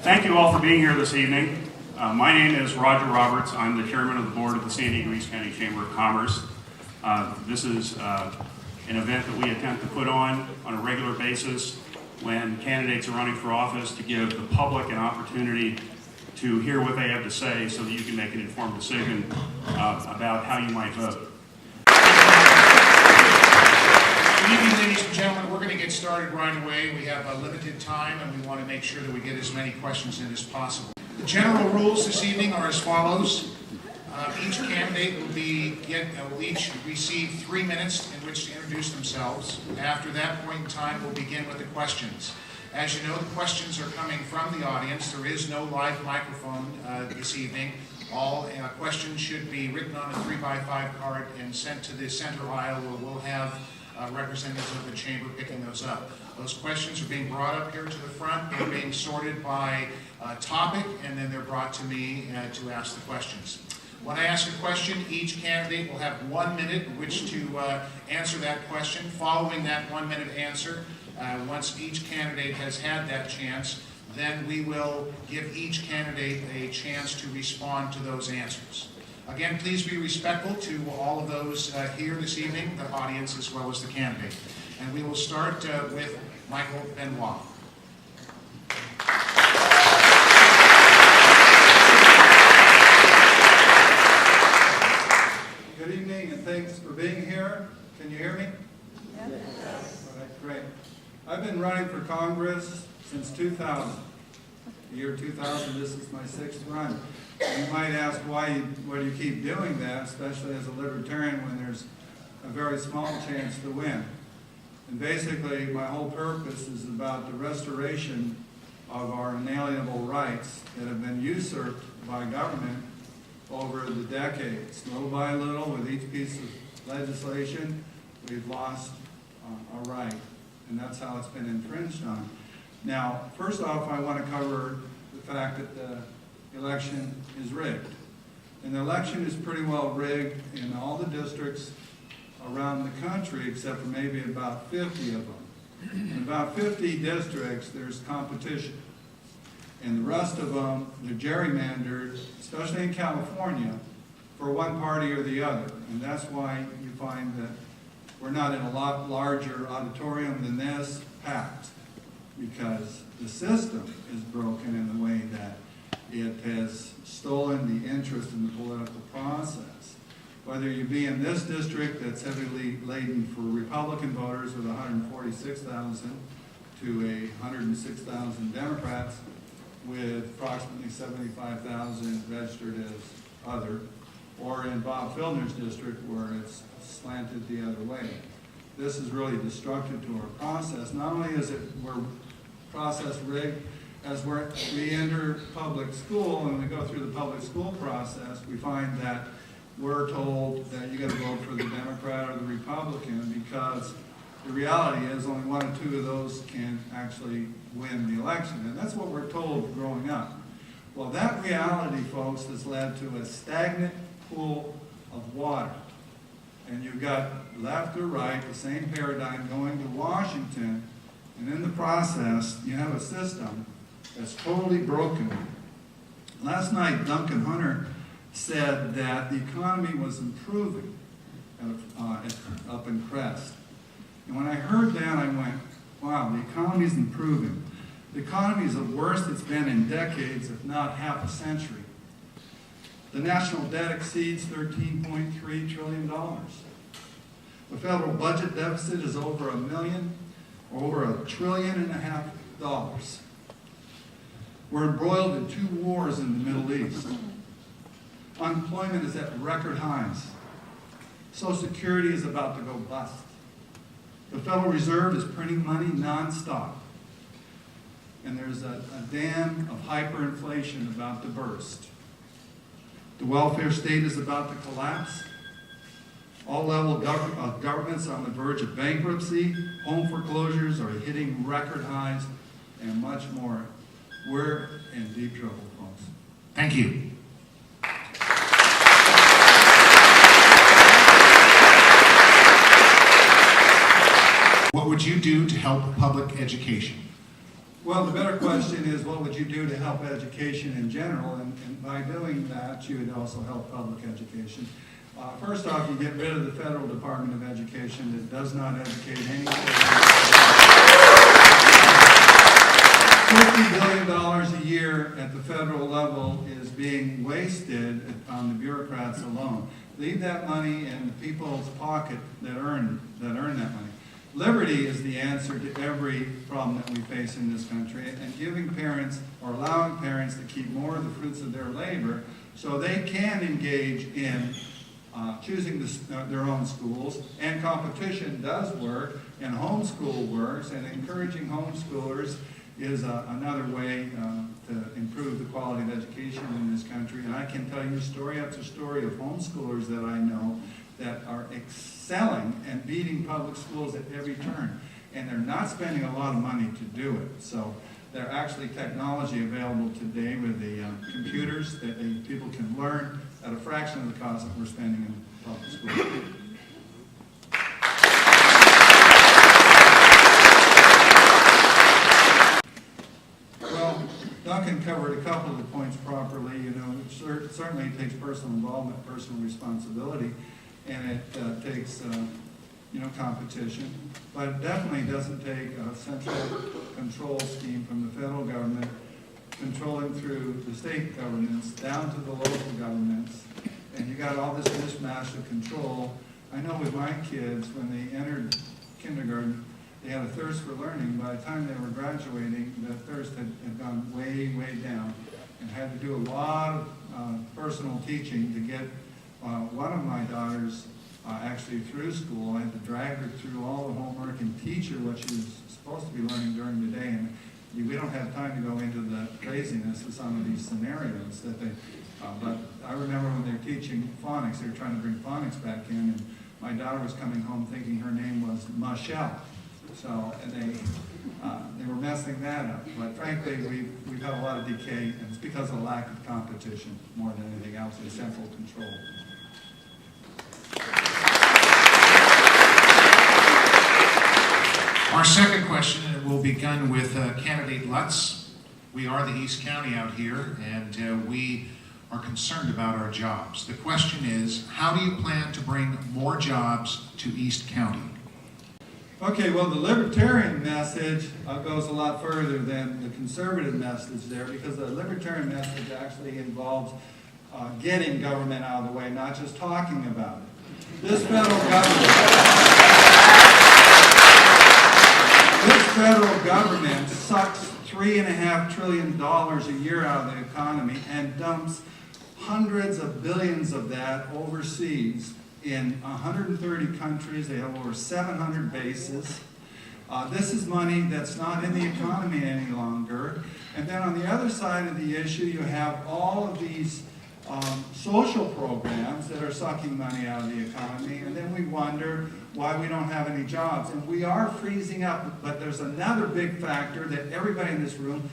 Thank you all for being here this evening. My name is Roger Roberts. I'm the chairman of the board of the San Diego East County Chamber of Commerce. This is an event that we attempt to put on a regular basis when candidates are running for office to give the public an opportunity to hear what they have to say so that you can make an informed decision about how you might vote. Good evening, ladies and gentlemen. We're going to get started right away. We have a limited time and we want to make sure that we get as many questions in as possible. The general rules this evening are as follows. Each candidate will each receive 3 minutes in which to introduce themselves. After that point in time, we'll begin with the questions. As you know, the questions are coming from the audience. There is no live microphone this evening. All questions should be written on a 3x5 card and sent to the center aisle where we'll have representatives of the chamber picking those up. Those questions are being brought up here to the front. They're being sorted by topic, and then they're brought to me to ask the questions. When I ask a question, each candidate will have 1 minute in which to answer that question. Following that 1 minute answer, once each candidate has had that chance, then we will give each candidate a chance to respond to those answers. Again, please be respectful to all of those here this evening, the audience as well as the candidate. And we will start with Michael Benoit. Good evening and thanks for being here. Can you hear me? Yes. All right, great. I've been running for Congress since 2000. The year 2000, this is my 6th run. You might ask why do you keep doing that, especially as a libertarian when there's a very small chance to win. And basically, my whole purpose is about the restoration of our inalienable rights that have been usurped by government over the decades. Little by little, with each piece of legislation, we've lost our right, and that's how it's been infringed on. Now, first off, I want to cover the fact that the election is rigged. And the election is pretty well rigged in all the districts around the country, except for maybe about 50 of them. In about 50 districts, there's competition. And the rest of them, they're gerrymandered, especially in California, for one party or the other. And that's why you find that we're not in a lot larger auditorium than this, packed, because the system is broken in the way that it has stolen the interest in the political process. Whether you be in this district that's heavily laden for Republican voters with 146,000 to 106,000 Democrats with approximately 75,000 registered as other, or in Bob Filner's district where it's slanted the other way. This is really destructive to our process. Not only is we're process rigged, as we enter public school and we go through the public school process, we find that we're told that you got to vote for the Democrat or the Republican because the reality is only 1 or 2 of those can actually win the election. And that's what we're told growing up. Well, that reality, folks, has led to a stagnant pool of water. And you've got left or right, the same paradigm going to Washington. And in the process, you have a system that's totally broken. Last night, Duncan Hunter said that the economy was improving up in Crest. And when I heard that, I went, wow, the economy's improving. The economy is the worst it's been in decades, if not half a century. The national debt exceeds $13.3 trillion. The federal budget deficit is over over $1.5 trillion. We're embroiled in 2 wars in the Middle East. Unemployment is at record highs. Social Security is about to go bust. The Federal Reserve is printing money nonstop. And there's a dam of hyperinflation about to burst. The welfare state is about to collapse. All level governments are on the verge of bankruptcy. Home foreclosures are hitting record highs, and much more. We're in deep trouble, folks. Thank you. What would you do to help public education? Well, the better question is, what would you do to help education in general? And by doing that, you would also help public education. First off, you get rid of the Federal Department of Education that does not educate any $50 billion a year at the federal level is being wasted on the bureaucrats alone. Leave that money in the people's pocket that earn that money. Liberty is the answer to every problem that we face in this country, and giving parents or allowing parents to keep more of the fruits of their labor so they can engage in choosing their own schools. And competition does work, and homeschool works, and encouraging homeschoolers is another way to improve the quality of education in this country. And I can tell you story after story of homeschoolers that I know that are excelling and beating public schools at every turn. And they're not spending a lot of money to do it. So there's actually technology available today with the computers that people can learn at a fraction of the cost that we're spending in public schools. Well, Duncan covered a couple of the points properly. You know, it certainly takes personal involvement, personal responsibility, and it takes competition, but it definitely doesn't take a central control scheme from the federal government controlling through the state governments down to the local governments, and you got all this mishmash of control. I know with my kids, when they entered kindergarten, they had a thirst for learning. By the time they were graduating, the thirst had gone way, way down, and had to do a lot of personal teaching to get one of my daughters actually through school. I had to drag her through all the homework and teach her what she was supposed to be learning during the day. And we don't have time to go into the craziness of some of these scenarios that they. But I remember when they were teaching phonics, they were trying to bring phonics back in, and my daughter was coming home thinking her name was Michelle. So, and they were messing that up. But frankly, we've had a lot of decay, and it's because of lack of competition more than anything else, and central control. Our second question will begin with candidate Lutz. We are the East County out here, and we are concerned about our jobs. The question is, how do you plan to bring more jobs to East County? Okay, well, the libertarian message goes a lot further than the conservative message there, because the libertarian message actually involves getting government out of the way, not just talking about it. This federal government sucks $3.5 trillion a year out of the economy and dumps hundreds of billions of that overseas in 130 countries. They have over 700 bases. This is money that's not in the economy any longer. And then on the other side of the issue, you have all of these social programs that are sucking money out of the economy, and then we wonder why we don't have any jobs. And we are freezing up, but there's another big factor that everybody in this room,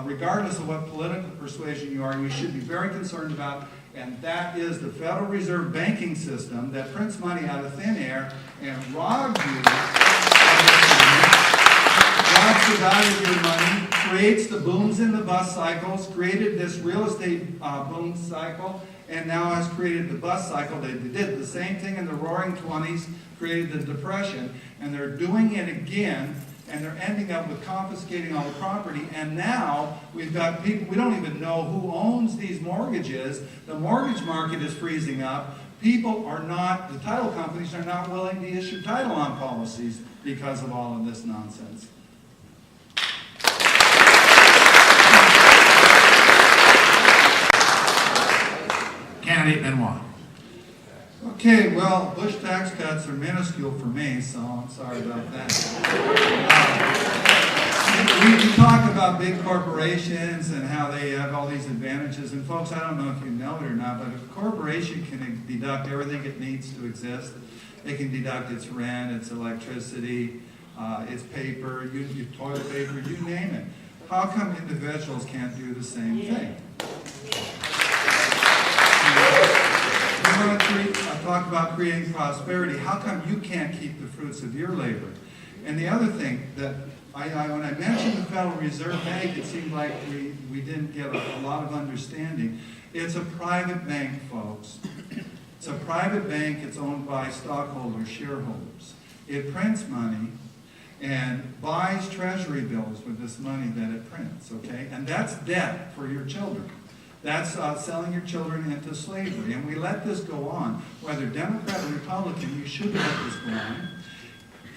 regardless of what political persuasion you are, we should be very concerned about, and that is the Federal Reserve banking system that prints money out of thin air and robs you. Robs the value of your money, creates the booms in the bust cycles, created this real estate boom cycle, and now has created the bust cycle. They did the same thing in the roaring 20s, created the Depression, and they're doing it again, and they're ending up with confiscating all the property. And now we've got people, we don't even know who owns these mortgages. The mortgage market is freezing up. People are not, the title companies are not willing to issue title on policies because of all of this nonsense. Candidate Benoit. Okay, well, Bush tax cuts are minuscule for me, so I'm sorry about that. We talk about big corporations and how they have all these advantages, and folks, I don't know if you know it or not, but a corporation can deduct everything it needs to exist. It can deduct its rent, its electricity, its paper, your toilet paper, you name it. How come individuals can't do the same thing? I talk about creating prosperity. How come you can't keep the fruits of your labor? And the other thing that when I mentioned the Federal Reserve Bank, it seemed like we didn't get a lot of understanding. It's a private bank, folks. It's a private bank. It's owned by stockholders, shareholders. It prints money and buys treasury bills with this money that it prints, okay? And that's debt for your children. That's selling your children into slavery. And we let this go on. Whether Democrat or Republican, you should let this go on.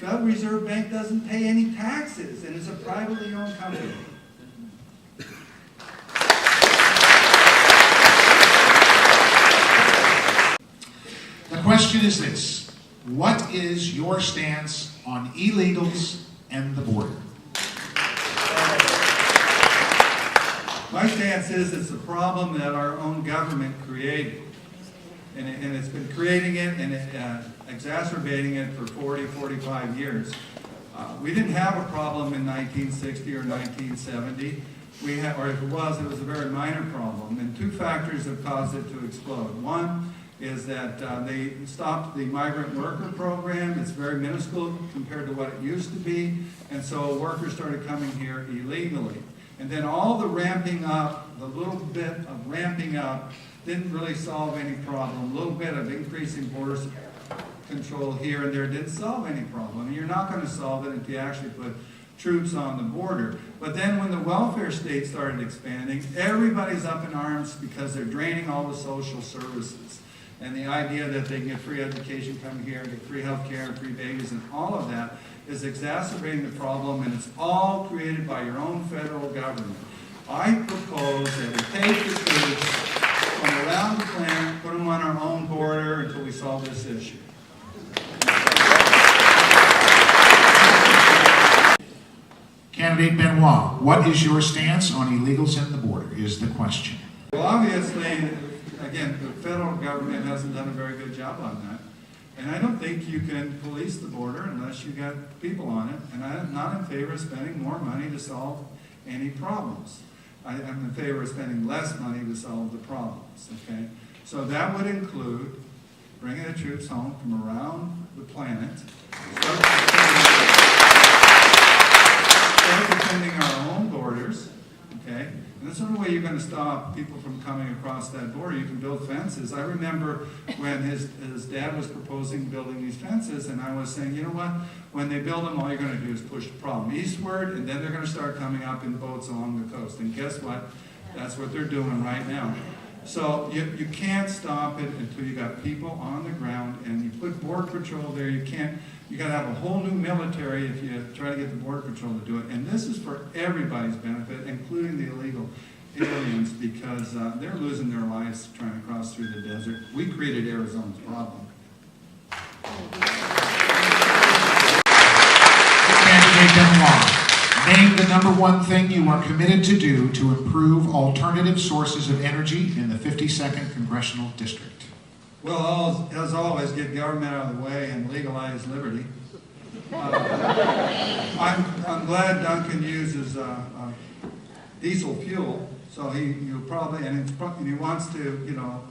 Federal Reserve Bank doesn't pay any taxes and is a privately owned company. The question is this: what is your stance on illegals and the border? My stance is it's a problem that our own government created. And it's been creating it and exacerbating it for 40, 45 years. We didn't have a problem in 1960 or 1970. Or if it was a very minor problem. And two factors have caused it to explode. One is that they stopped the migrant worker program. It's very minuscule compared to what it used to be. And so workers started coming here illegally. And then all the ramping up, the little bit of ramping up, didn't really solve any problem. A little bit of increasing border control here and there didn't solve any problem. And you're not going to solve it if you actually put troops on the border. But then when the welfare state started expanding, everybody's up in arms because they're draining all the social services. And the idea that they can get free education coming here, get free health care and free babies and all of that is exacerbating the problem, and it's all created by your own federal government. I propose that we take the troops from around the planet, put them on our own border until we solve this issue. Candidate Benoit, what is your stance on illegals and the border is the question. Well, obviously, again, the federal government hasn't done a very good job on that. And I don't think you can police the border unless you got people on it. And I'm not in favor of spending more money to solve any problems. I'm in favor of spending less money to solve the problems, okay? So that would include bringing the troops home from around the planet, start defending our own borders, okay? And that's the only way you're going to stop people from coming across that border. You can build fences. I remember when his dad was proposing building these fences, and I was saying, you know what? When they build them, all you're going to do is push the problem eastward, and then they're going to start coming up in boats along the coast. And guess what? That's what they're doing right now. So you can't stop it until you got people on the ground, and you put Border Patrol there. You got to have a whole new military if you try to get the Border Patrol to do it. And this is for everybody's benefit, including the illegal aliens, because they're losing their lives trying to cross through the desert. We created Arizona's problem. Candidate Benoit, name the number one thing you are committed to do to improve alternative sources of energy in the 52nd Congressional District. Well, as always, get government out of the way and legalize liberty. I'm glad Duncan uses diesel fuel, so he'll probably, and he wants to,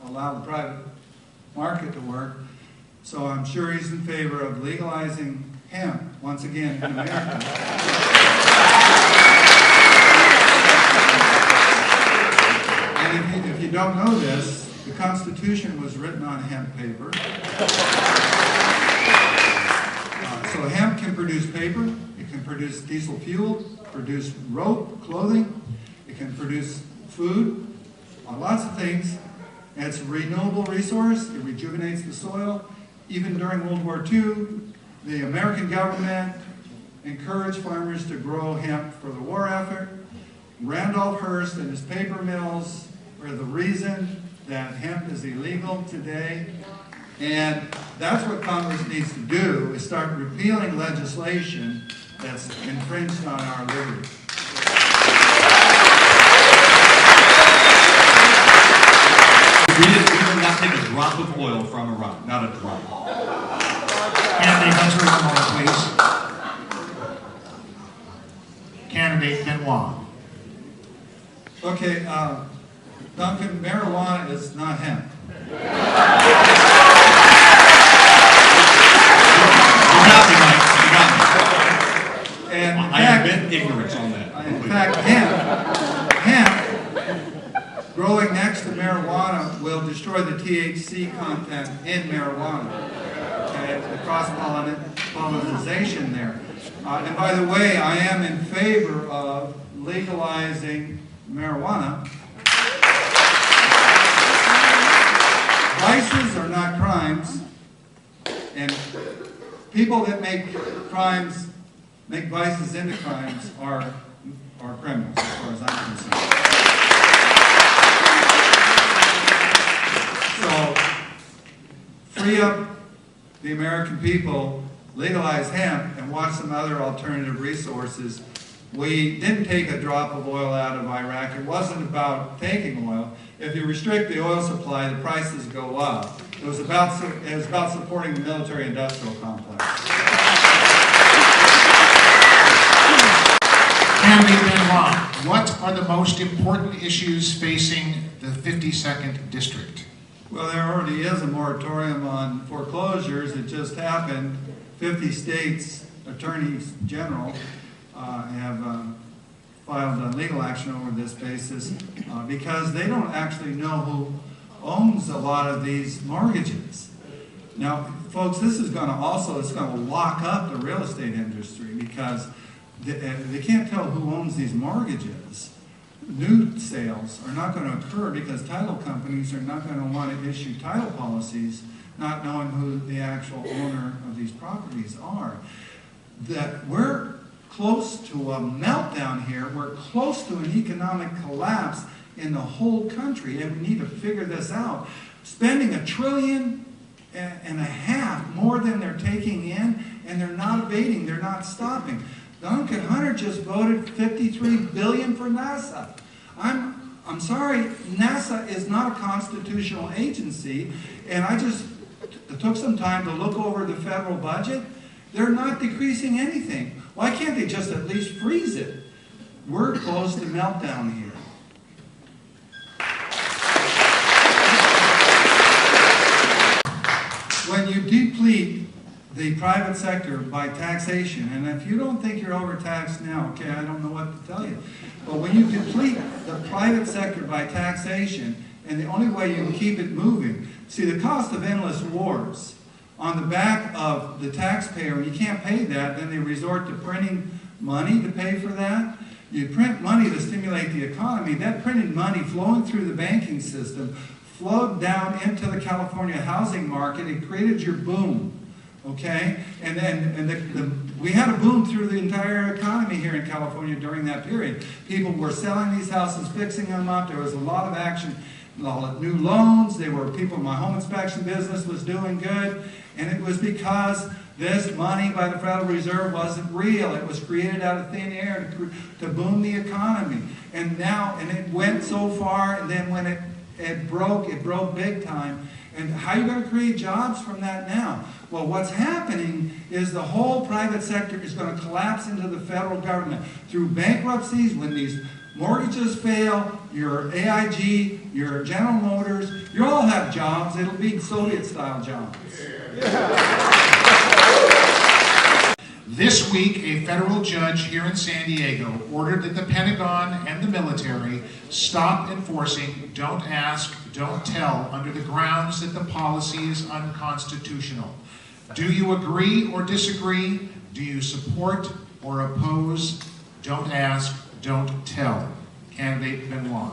allow the private market to work. So I'm sure he's in favor of legalizing hemp once again in America. And if you don't know this, the Constitution was written on hemp paper. So hemp can produce paper, it can produce diesel fuel, produce rope, clothing, it can produce food, lots of things. And it's a renewable resource, it rejuvenates the soil. Even during World War II, the American government encouraged farmers to grow hemp for the war effort. Randolph Hearst and his paper mills were the reason that hemp is illegal today. And that's what Congress needs to do, is start repealing legislation that's infringed on our liberty. We will not take a drop of oil from Iran, not a drop. Candidate Hunter, one moment, please. Candidate Benoit. Okay, Duncan, marijuana is not hemp. You got me, Mike. You got me. ignorance on that. In fact, hemp growing next to marijuana will destroy the THC content in marijuana. Okay, the cross-pollination there. And by the way, I am in favor of legalizing marijuana. Vices are not crimes, and people that make crimes, make vices into crimes, are criminals, as far as I'm concerned. So, free up the American people, legalize hemp, and watch some other alternative resources. We didn't take a drop of oil out of Iraq. It wasn't about taking oil. If you restrict the oil supply, the prices go up. It was about supporting the military-industrial complex. Candidate Benoit, what are the most important issues facing the 52nd District? Well, there already is a moratorium on foreclosures. It just happened. 50 states' attorneys general have filed legal action over this basis because they don't actually know who owns a lot of these mortgages. Now, folks, this is going to it's going to lock up the real estate industry because they can't tell who owns these mortgages. New sales are not going to occur because title companies are not going to want to issue title policies not knowing who the actual owner of these properties are. That we're close to a meltdown here. We're close to an economic collapse in the whole country, and we need to figure this out. Spending $1.5 trillion more than they're taking in, and they're not abating, they're not stopping. Duncan Hunter just voted $53 billion for NASA. I'm sorry, NASA is not a constitutional agency, and I just took some time to look over the federal budget. They're not decreasing anything. Why can't they just at least freeze it? We're close to meltdown here. When you deplete the private sector by taxation, and if you don't think you're overtaxed now, okay, I don't know what to tell you. But when you deplete the private sector by taxation, and the only way you can keep it moving, see, the cost of endless wars on the back of the taxpayer, when you can't pay that, then they resort to printing money to pay for that. You print money to stimulate the economy. That printed money flowing through the banking system flowed down into the California housing market. It created your boom, okay? And then we had a boom through the entire economy here in California during that period. People were selling these houses, fixing them up. There was a lot of action, a lot of new loans. They were people, my home inspection business was doing good. And it was because this money by the Federal Reserve wasn't real. It was created out of thin air to boom the economy. And now, and it went so far, and then when it broke big time. And how are you going to create jobs from that now? Well, what's happening is the whole private sector is going to collapse into the federal government through bankruptcies. When these mortgages fail, your AIG, your General Motors, you all have jobs. It'll be Soviet-style jobs. This week, a federal judge here in San Diego ordered that the Pentagon and the military stop enforcing Don't Ask, Don't Tell under the grounds that the policy is unconstitutional. Do you agree or disagree? Do you support or oppose Don't Ask, Don't Tell? Candidate Benoit.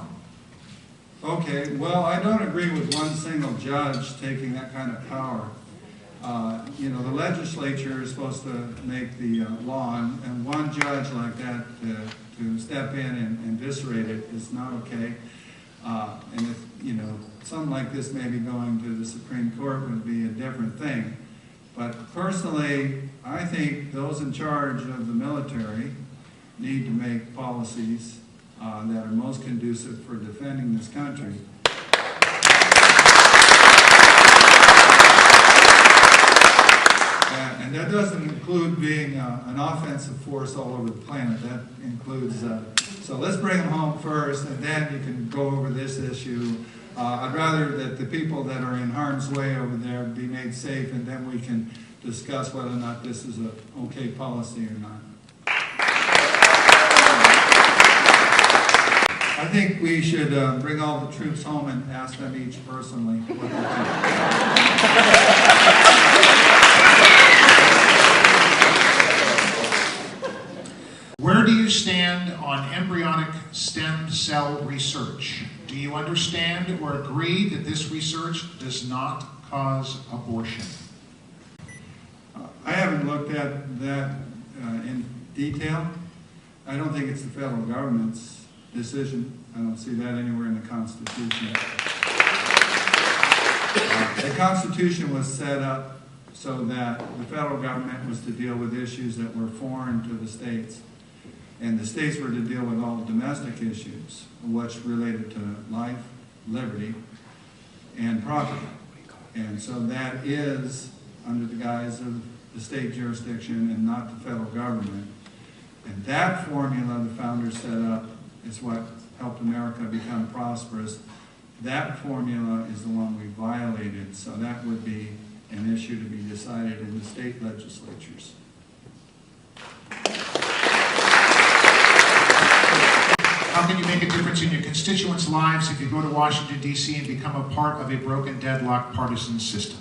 Okay, well, I don't agree with one single judge taking that kind of power. The legislature is supposed to make the law, and one judge like that to step in and eviscerate it is not okay. And if, something like this maybe going to the Supreme Court would be a different thing. But personally, I think those in charge of the military need to make policies that are most conducive for defending this country. And that doesn't include being an offensive force all over the planet. That includes, so let's bring them home first, and then you can go over this issue. I'd rather that the people that are in harm's way over there be made safe, and then we can discuss whether or not this is an okay policy or not. I think we should bring all the troops home and ask them each personally what they think. Where do you stand on embryonic stem cell research? Do you understand or agree that this research does not cause abortion? I haven't looked at that in detail. I don't think it's the federal government's decision. I don't see that anywhere in the Constitution. The Constitution was set up so that the federal government was to deal with issues that were foreign to the states. And the states were to deal with all domestic issues, which related to life, liberty, and property. And so that is under the guise of the state jurisdiction and not the federal government. And that formula the founders set up is what helped America become prosperous. That formula is the one we violated, so that would be an issue to be decided in the state legislatures. How can you make a difference in your constituents' lives if you go to Washington, D.C. and become a part of a broken, deadlocked partisan system?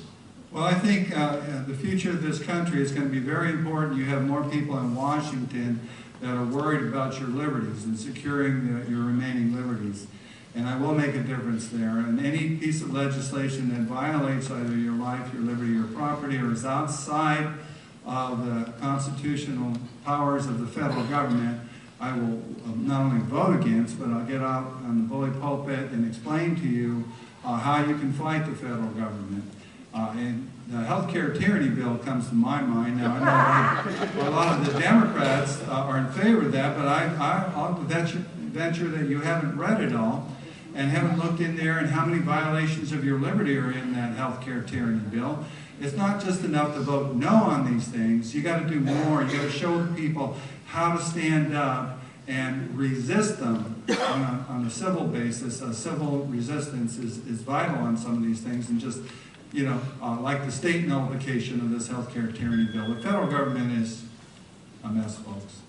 Well, I think the future of this country is going to be very important. You have more people in Washington that are worried about your liberties and securing your remaining liberties. And I will make a difference there. And any piece of legislation that violates either your life, your liberty, or property, or is outside of the constitutional powers of the federal government, I will not only vote against, but I'll get out on the bully pulpit and explain to you how you can fight the federal government. And the health care tyranny bill comes to my mind. Now, I know a lot of the Democrats are in favor of that, but I'll venture that you haven't read it all and haven't looked in there and how many violations of your liberty are in that health care tyranny bill. It's not just enough to vote no on these things. You got to do more. You got to show people how to stand up and resist them on a civil basis. Civil resistance is vital on some of these things, and just, you know, like the state nullification of this health care tyranny bill. The federal government is a mess, folks.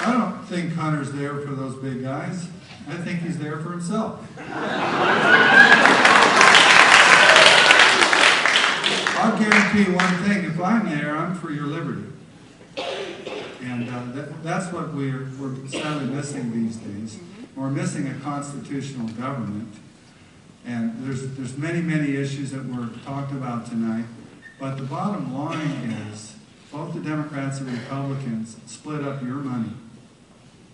I don't think Hunter's there for those big guys. I think he's there for himself. I'll guarantee one thing, if I'm there, I'm for your liberty. And that's what we're sadly missing these days. We're missing a constitutional government. And there's many, many issues that were talked about tonight. But the bottom line is, both the Democrats and Republicans split up your money.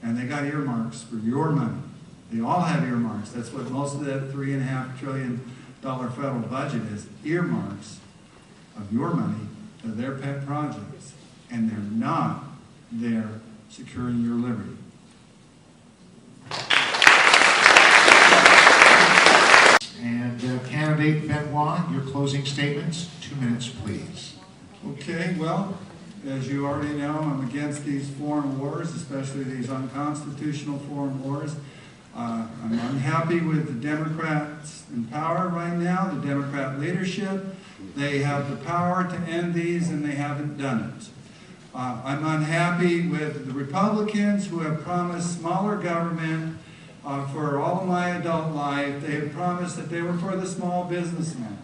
And they got earmarks for your money. They all have earmarks. That's what most of that $3.5 trillion federal budget is, earmarks of your money to their pet projects. And they're not there securing your liberty. And Candidate Benoit, your closing statements, 2 minutes, please. Okay, well, as you already know, I'm against these foreign wars, especially these unconstitutional foreign wars. I'm unhappy with the Democrats in power right now, the Democrat leadership. They have the power to end these, and they haven't done it. I'm unhappy with the Republicans who have promised smaller government for all of my adult life. They have promised that they were for the small businessman.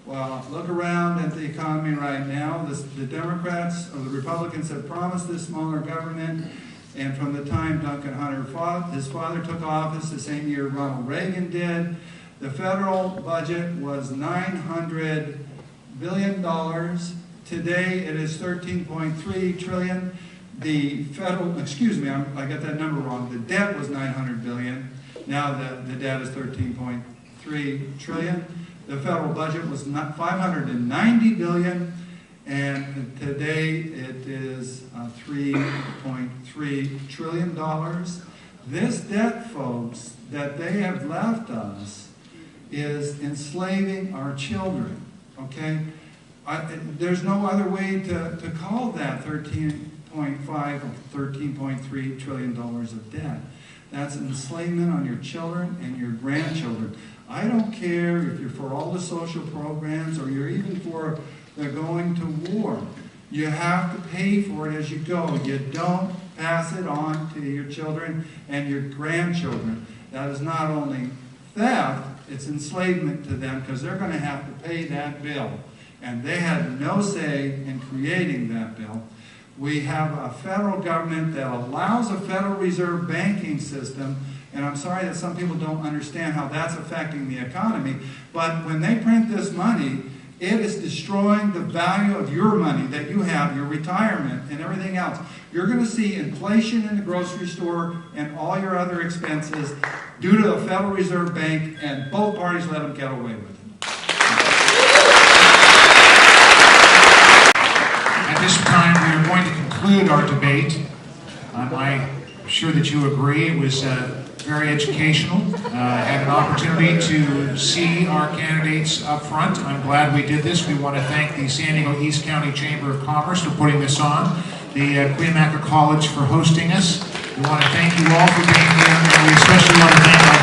Well, look around at the economy right now. The Democrats or the Republicans have promised this smaller government, and from the time Duncan Hunter his father took office, the same year Ronald Reagan did, the federal budget was $900 billion. Today it is $13.3 trillion. The federal, excuse me, I got that number wrong. The debt was $900 billion. Now the debt is $13.3 trillion. The federal budget was $590 billion, and today it is $3.3 trillion. This debt, folks, that they have left us is enslaving our children, okay? There's no other way to call that $13.5 or $13.3 trillion of debt. That's enslavement on your children and your grandchildren. I don't care if you're for all the social programs or you're even for the going to war. You have to pay for it as you go. You don't pass it on to your children and your grandchildren. That is not only theft, it's enslavement to them because they're going to have to pay that bill. And they had no say in creating that bill. We have a federal government that allows a Federal Reserve banking system, and I'm sorry that some people don't understand how that's affecting the economy, but when they print this money, it is destroying the value of your money that you have, your retirement, and everything else. You're going to see inflation in the grocery store and all your other expenses due to the Federal Reserve Bank, and both parties let them get away with it. At this time, we are going to conclude our debate. I'm sure that you agree it was very educational. Had an opportunity to see our candidates up front. I'm glad we did this. We want to thank the San Diego East County Chamber of Commerce for putting this on, the Cuyamaca College for hosting us. We want to thank you all for being here, and we especially want to thank